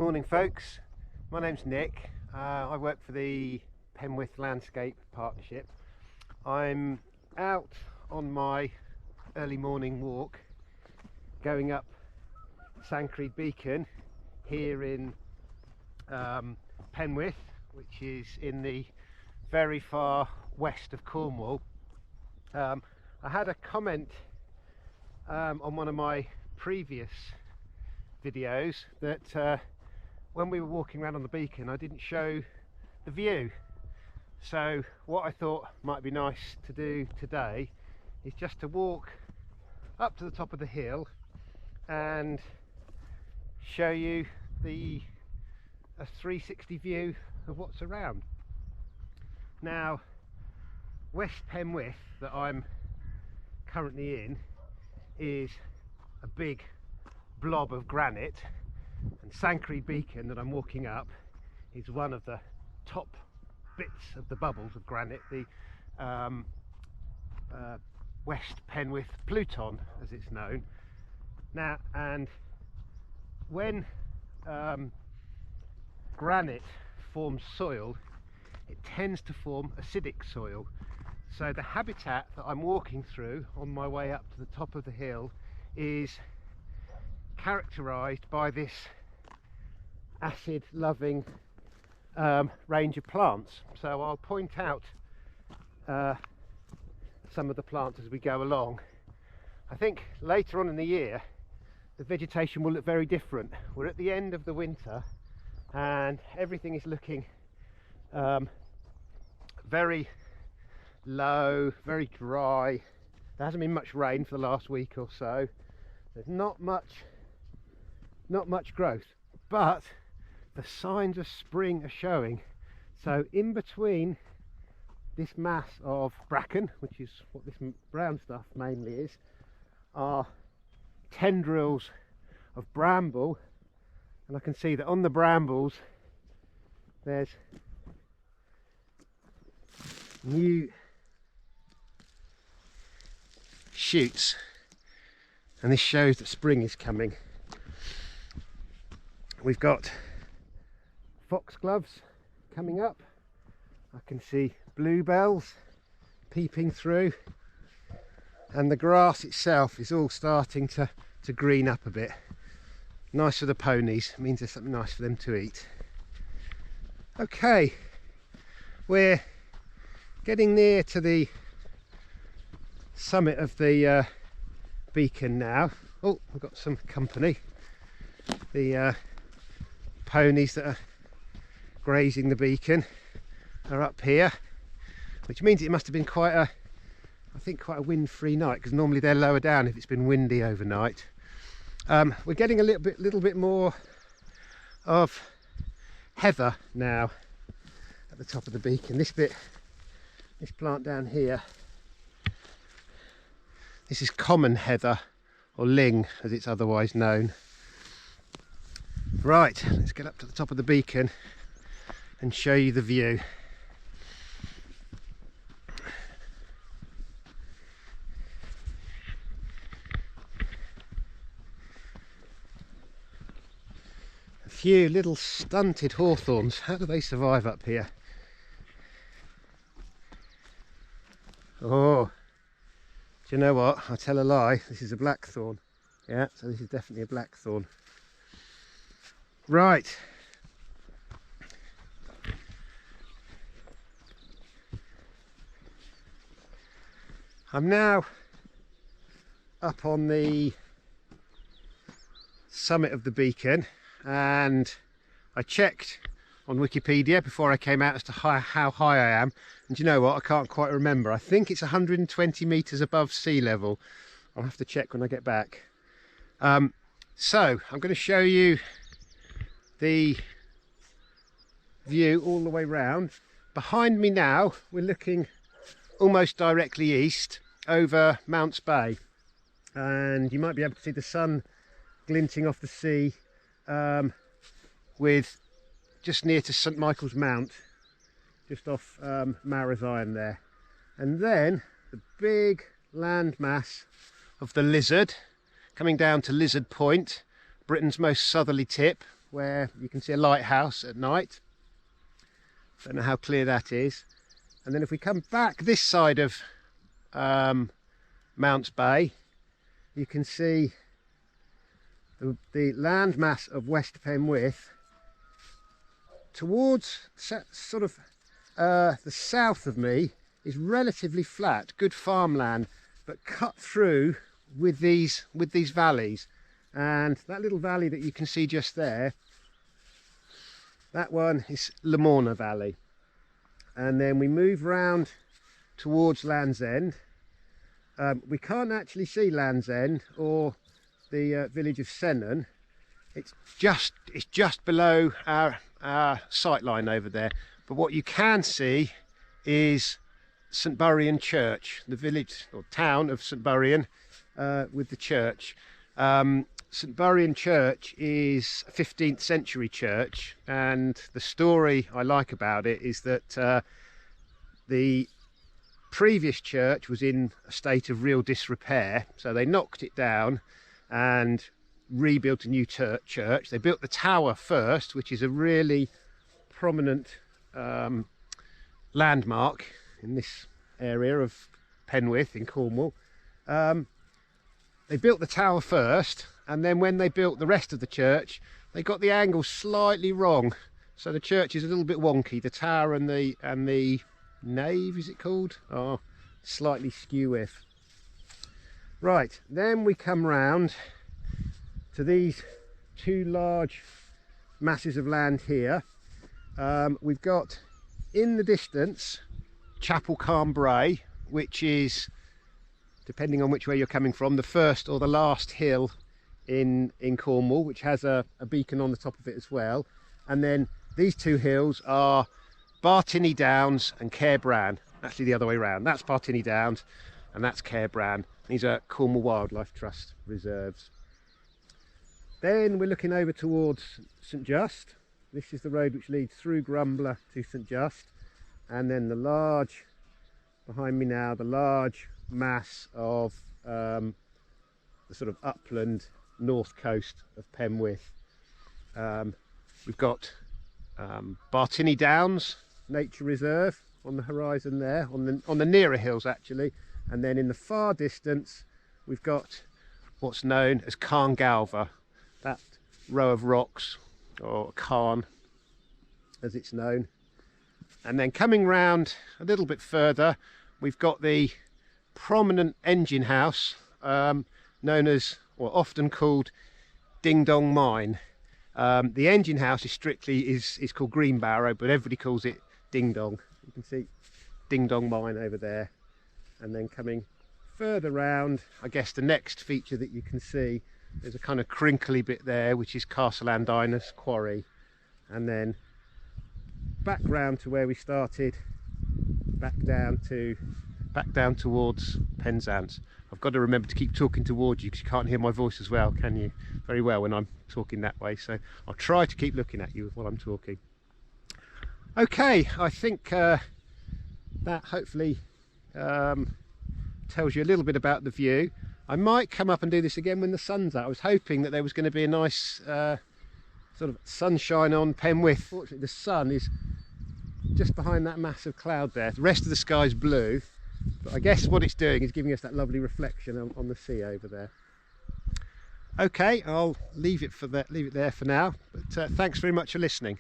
Morning folks, my name's Nick. I work for the Penwith Landscape Partnership. I'm out on my early morning walk going up Sancreed Beacon here in Penwith, which is in the very far west of Cornwall. I had a comment on one of my previous videos that when we were walking around on the beacon I didn't show the view, so what I thought might be nice to do today is just to walk up to the top of the hill and show you a 360 view of what's around. Now, West Penwith that I'm currently in is a big blob of granite, and Sancreed Beacon that I'm walking up is one of the top bits of the bubbles of granite, the West Penwith Pluton as it's known. Now, and when granite forms soil, it tends to form acidic soil, so the habitat that I'm walking through on my way up to the top of the hill is characterized by this acid loving range of plants. So I'll point out some of the plants as we go along. I think later on in the year the vegetation will look very different. We're at the end of the winter and everything is looking very low, very dry. There hasn't been much rain for the last week or so. There's not much growth, but the signs of spring are showing. So in between this mass of bracken, which is what this brown stuff mainly is, are tendrils of bramble, and I can see that on the brambles there's new shoots, and this shows that spring is coming. We've got foxgloves coming up. I can see bluebells peeping through, and the grass itself is all starting to green up a bit. Nice for the ponies, it means there's something nice for them to eat. Okay, we're getting near to the summit of the beacon now. Oh, we've got some company. The ponies that are grazing the beacon are up here, which means it must have been quite a wind-free night, because normally they're lower down if it's been windy overnight. We're getting a little bit more of heather now at the top of the beacon. This plant down here, this is common heather, or ling as it's otherwise known. Right, let's get up to the top of the beacon and show you the view. A few little stunted hawthorns. How do they survive up here? Oh, do you know what? I tell a lie, this is a blackthorn. Yeah, so this is definitely a blackthorn. Right, I'm now up on the summit of the beacon, and I checked on Wikipedia before I came out as to how high I am, and you know what, I can't quite remember. I think it's 120 metres above sea level. I'll have to check when I get back. So I'm going to show you the view all the way round. Behind me now we're looking almost directly east over Mounts Bay, and you might be able to see the sun glinting off the sea with just near to St Michael's Mount, just off Marazion there, and then the big landmass of the Lizard coming down to Lizard Point, Britain's most southerly tip, where you can see a lighthouse at night. Don't know how clear that is. And then if we come back this side of Mounts Bay, you can see the landmass of West Penwith towards sort of the south of me is relatively flat, good farmland, but cut through with these valleys. And that little valley that you can see just there, that one is Lamorna Valley. And then we move round towards Land's End. We can't actually see Land's End or the village of Sennon. It's just below our sight line over there. But what you can see is St Buryan Church, the village or town of St Buryan with the church. St Buryan Church is a 15th century church, and the story I like about it is that the previous church was in a state of real disrepair, so they knocked it down and rebuilt a new church. They built the tower first, which is a really prominent landmark in this area of Penwith in Cornwall. They built the tower first, and then when they built the rest of the church, they got the angle slightly wrong, so the church is a little bit wonky. The tower and the nave, is it called, are slightly skew with. Right, then we come round to these two large masses of land here. We've got in the distance Chapel Carn Galva, which is, depending on which way you're coming from, the first or the last hill in Cornwall, which has a beacon on the top of it as well. And then these two hills are Bartinney Downs and Caerbran. Actually the other way around. That's Bartinney Downs and that's Caerbran. These are Cornwall Wildlife Trust reserves. Then we're looking over towards St Just. This is the road which leads through Grumbler to St Just. And then the large, behind me now, the large mass of the sort of upland north coast of Penwith. We've got Bartinney Downs Nature Reserve on the horizon there, on the nearer hills actually, and then in the far distance we've got what's known as Carn Galva, that row of rocks, or Carn as it's known. And then coming round a little bit further, we've got the prominent engine house known as, or often called, Ding Dong Mine. The engine house is called Green Barrow, but everybody calls it Ding Dong. You can see Ding Dong Mine over there. And then coming further round, I guess the next feature that you can see, there's a kind of crinkly bit there, which is Castle Andinus Quarry. And then back round to where we started, back down towards Penzance. I've got to remember to keep talking towards you because you can't hear my voice as well, can you? Very well when I'm talking that way, so I'll try to keep looking at you while I'm talking. Okay, I think that hopefully tells you a little bit about the view. I might come up and do this again when the sun's out. I was hoping that there was going to be a nice sort of sunshine on Penwith. Fortunately the sun is just behind that massive cloud there. The rest of the sky's blue, but I guess what it's doing is giving us that lovely reflection on the sea over there. Okay, I'll leave it there for now, but thanks very much for listening.